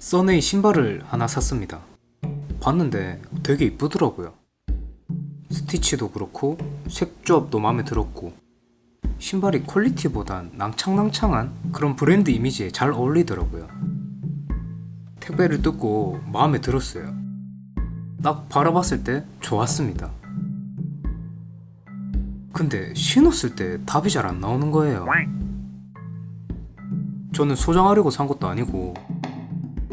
써네이 신발을 하나 샀습니다. 봤는데 되게 이쁘더라고요. 스티치도 그렇고 색조합도 마음에 들었고 신발이 퀄리티보단 낭창낭창한 그런 브랜드 이미지에 잘 어울리더라고요. 택배를 뜯고 마음에 들었어요. 딱 바라봤을 때 좋았습니다. 근데 신었을 때 답이 잘 안 나오는 거예요. 저는 소장하려고 산 것도 아니고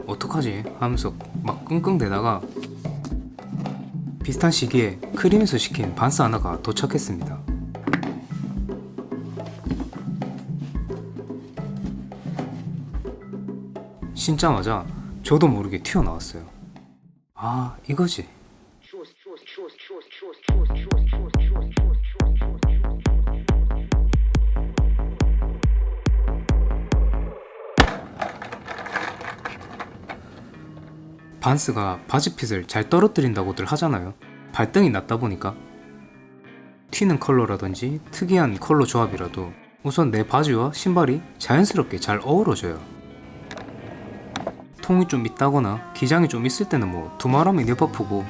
어떡하지 하면서 막 끙끙대다가 비슷한 시기에 크림에서 시킨 반스 하나가 도착했습니다. 신자마자 저도 모르게 튀어나왔어요. 아, 이거지. 반스가 바지핏을 잘 떨어뜨린다고들 하잖아요. 발등이 낮다 보니까 튀는 컬러라든지 특이한 컬러 조합이라도 우선 내 바지와 신발이 자연스럽게 잘 어우러져요. 통이 좀 있다거나 기장이 좀 있을 때는 두말하면 네버프고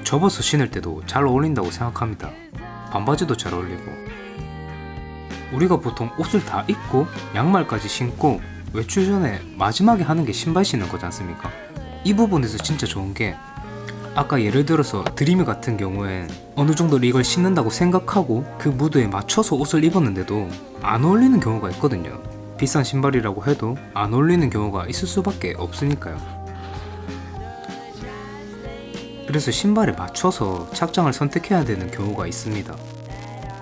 접어서 신을 때도 잘 어울린다고 생각합니다. 반바지도 잘 어울리고. 우리가 보통 옷을 다 입고 양말까지 신고 외출 전에 마지막에 하는 게 신발 신는 거지 않습니까? 이 부분에서 진짜 좋은 게 아까 예를 들어서 드림이 같은 경우엔 어느 정도 이걸 신는다고 생각하고 그 무드에 맞춰서 옷을 입었는데도 안 어울리는 경우가 있거든요. 비싼 신발이라고 해도 안 어울리는 경우가 있을 수밖에 없으니까요. 그래서 신발에 맞춰서 착장을 선택해야 되는 경우가 있습니다.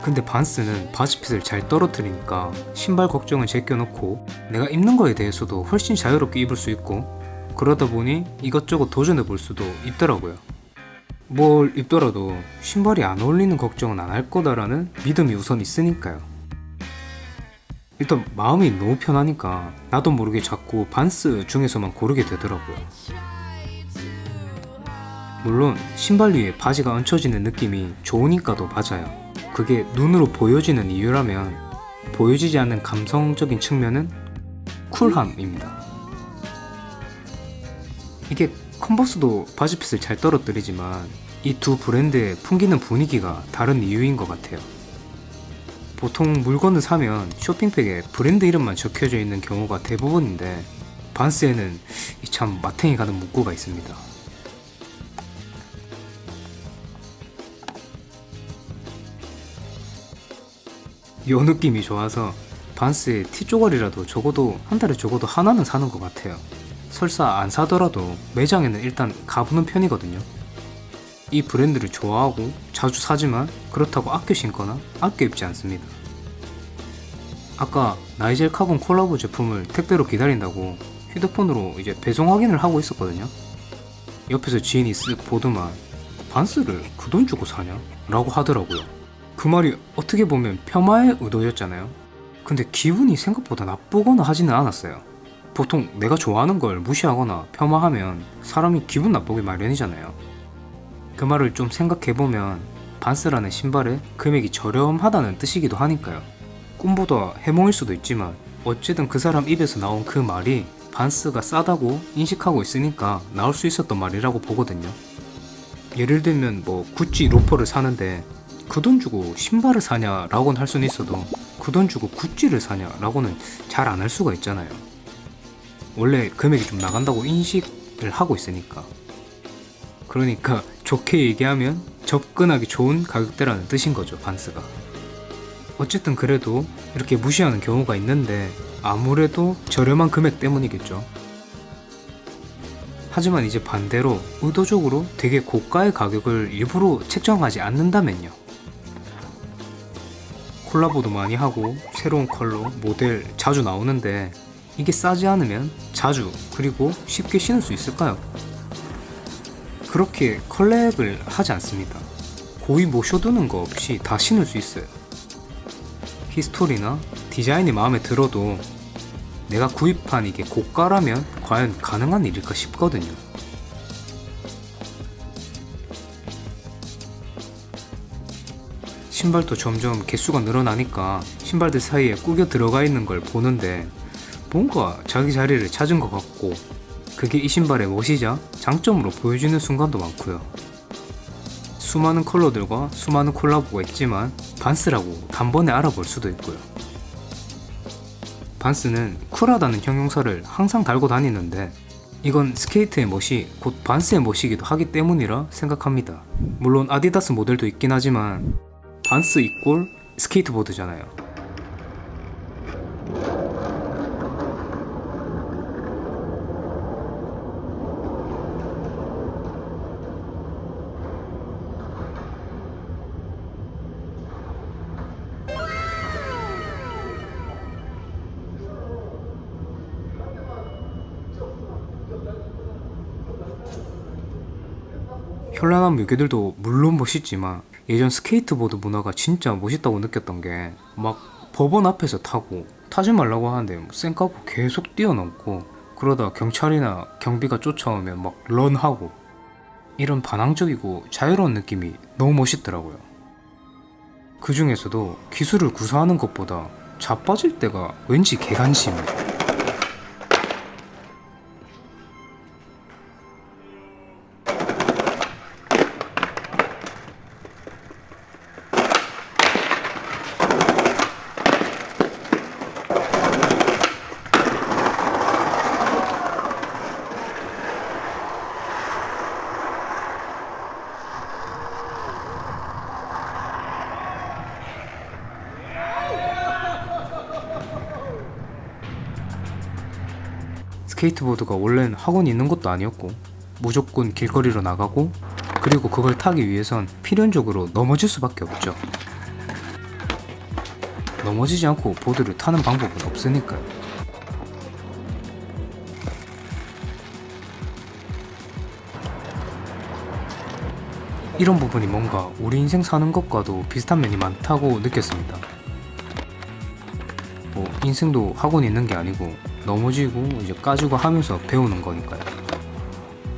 근데 반스는 바지핏을 잘 떨어뜨리니까 신발 걱정은 제껴놓고 내가 입는 거에 대해서도 훨씬 자유롭게 입을 수 있고 그러다 보니 이것저것 도전해 볼 수도 있더라고요. 뭘 입더라도 신발이 안 어울리는 걱정은 안 할 거다라는 믿음이 우선 있으니까요. 일단 마음이 너무 편하니까 나도 모르게 자꾸 반스 중에서만 고르게 되더라고요. 물론 신발 위에 바지가 얹혀지는 느낌이 좋으니까도 맞아요. 그게 눈으로 보여지는 이유라면 보여지지 않는 감성적인 측면은 쿨함입니다. 이게 컨버스도 바지핏을 잘 떨어뜨리지만 이 두 브랜드의 풍기는 분위기가 다른 이유인 것 같아요. 보통 물건을 사면 쇼핑백에 브랜드 이름만 적혀져 있는 경우가 대부분인데 반스에는 참 마탱이 가는 문구가 있습니다. 요 느낌이 좋아서 반스에 티조걸이라도 적어도 한 달에 적어도 하나는 사는 것 같아요. 설사 안 사더라도 매장에는 일단 가보는 편이거든요. 이 브랜드를 좋아하고 자주 사지만 그렇다고 아껴 신거나 아껴 입지 않습니다. 아까 나이젤 카본 콜라보 제품을 택배로 기다린다고 휴대폰으로 이제 배송 확인을 하고 있었거든요. 옆에서 지인이 쓱 보더만 반스를 그 돈 주고 사냐? 라고 하더라고요. 그 말이 어떻게 보면 폄하의 의도였잖아요. 근데 기분이 생각보다 나쁘거나 하지는 않았어요. 보통 내가 좋아하는 걸 무시하거나 폄하하면 사람이 기분 나쁘게 마련이잖아요. 그 말을 좀 생각해보면 반스라는 신발의 금액이 저렴하다는 뜻이기도 하니까요. 꿈보다 해몽일 수도 있지만 어쨌든 그 사람 입에서 나온 그 말이 반스가 싸다고 인식하고 있으니까 나올 수 있었던 말이라고 보거든요. 예를 들면 구찌 로퍼를 사는데 그 돈 주고 신발을 사냐 라고는 할 수는 있어도 그 돈 주고 구찌를 사냐 라고는 잘 안 할 수가 있잖아요. 원래 금액이 좀 나간다고 인식을 하고 있으니까. 그러니까 좋게 얘기하면 접근하기 좋은 가격대라는 뜻인 거죠, 반스가. 어쨌든 그래도 이렇게 무시하는 경우가 있는데 아무래도 저렴한 금액 때문이겠죠. 하지만 이제 반대로 의도적으로 되게 고가의 가격을 일부러 책정하지 않는다면요. 콜라보도 많이 하고 새로운 컬러, 모델 자주 나오는데 이게 싸지 않으면 자주 그리고 쉽게 신을 수 있을까요? 그렇게 컬렉을 하지 않습니다. 고이 모셔두는 거 없이 다 신을 수 있어요. 히스토리나 디자인이 마음에 들어도 내가 구입한 이게 고가라면 과연 가능한 일일까 싶거든요. 신발도 점점 개수가 늘어나니까 신발들 사이에 꾸겨 들어가 있는 걸 보는데 뭔가 자기 자리를 찾은 것 같고 그게 이 신발의 멋이자 장점으로 보여지는 순간도 많고요. 수많은 컬러들과 수많은 콜라보가 있지만 반스라고 단번에 알아볼 수도 있고요. 반스는 쿨하다는 형용사를 항상 달고 다니는데 이건 스케이트의 멋이 곧 반스의 멋이기도 하기 때문이라 생각합니다. 물론 아디다스 모델도 있긴 하지만 반스 이꼴 스케이트보드잖아요. 현란한 묘기들도 물론 멋있지만 예전 스케이트보드 문화가 진짜 멋있다고 느꼈던 게 막 법원 앞에서 타고 타지 말라고 하는데 쌩 까고 계속 뛰어넘고 그러다 경찰이나 경비가 쫓아오면 막 런하고 이런 반항적이고 자유로운 느낌이 너무 멋있더라고요. 그 중에서도 기술을 구사하는 것보다 자빠질 때가 왠지 개간심이에요. 스케이트보드가 원래는 학원이 있는 것도 아니었고 무조건 길거리로 나가고 그리고 그걸 타기 위해선 필연적으로 넘어질 수밖에 없죠. 넘어지지 않고 보드를 타는 방법은 없으니까요. 이런 부분이 뭔가 우리 인생 사는 것과도 비슷한 면이 많다고 느꼈습니다. 뭐 인생도 학원이 있는 게 아니고 넘어지고 이제 까지고 하면서 배우는 거니까요.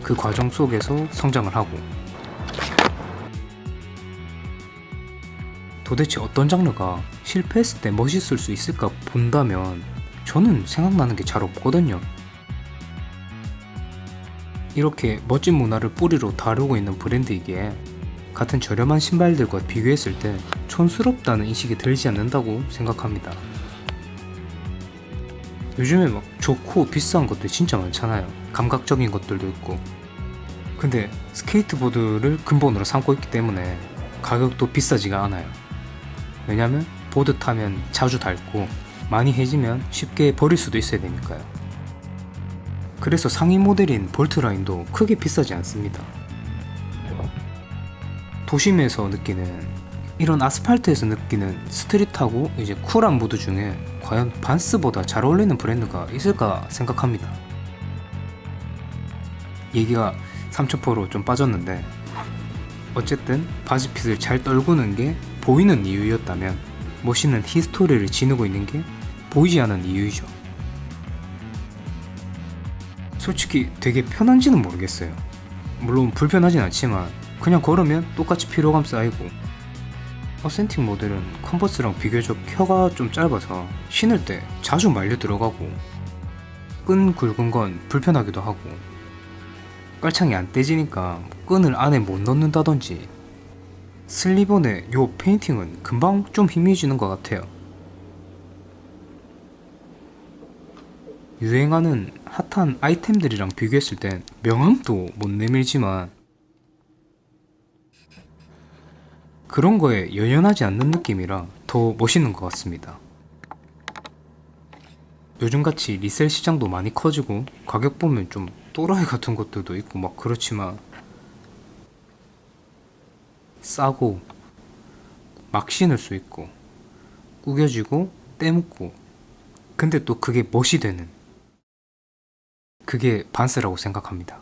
그 과정 속에서 성장을 하고 도대체 어떤 장르가 실패했을 때 멋있을 수 있을까 본다면 저는 생각나는 게 잘 없거든요. 이렇게 멋진 문화를 뿌리로 다루고 있는 브랜드이기에 같은 저렴한 신발들과 비교했을 때 촌스럽다는 인식이 들지 않는다고 생각합니다. 요즘에 막 좋고 비싼 것들 진짜 많잖아요. 감각적인 것들도 있고. 근데 스케이트보드를 근본으로 삼고 있기 때문에 가격도 비싸지가 않아요. 왜냐면 보드 타면 자주 닳고 많이 해지면 쉽게 버릴 수도 있어야 되니까요. 그래서 상위 모델인 볼트라인도 크게 비싸지 않습니다. 도심에서 느끼는 이런 아스팔트에서 느끼는 스트릿하고 이제 쿨한 무드 중에 과연 반스보다 잘 어울리는 브랜드가 있을까 생각합니다. 얘기가 3초포로 좀 빠졌는데 어쨌든 바지핏을 잘 떨구는 게 보이는 이유였다면 멋있는 히스토리를 지니고 있는 게 보이지 않는 이유이죠. 솔직히 되게 편한지는 모르겠어요. 물론 불편하진 않지만 그냥 걸으면 똑같이 피로감 쌓이고 어센틱 모델은 컨버스랑 비교적 혀가 좀 짧아서 신을 때 자주 말려 들어가고 끈 굵은 건 불편하기도 하고 깔창이 안 떼지니까 끈을 안에 못 넣는다던지 슬리번의 요 페인팅은 금방 좀 희미해지는 것 같아요. 유행하는 핫한 아이템들이랑 비교했을 땐 명암도 못 내밀지만 그런 거에 연연하지 않는 느낌이라 더 멋있는 것 같습니다. 요즘같이 리셀 시장도 많이 커지고 가격 보면 좀 또라이 같은 것들도 있고 막 그렇지만 싸고 막 신을 수 있고 구겨지고 때묻고 근데 또 그게 멋이 되는 그게 반스라고 생각합니다.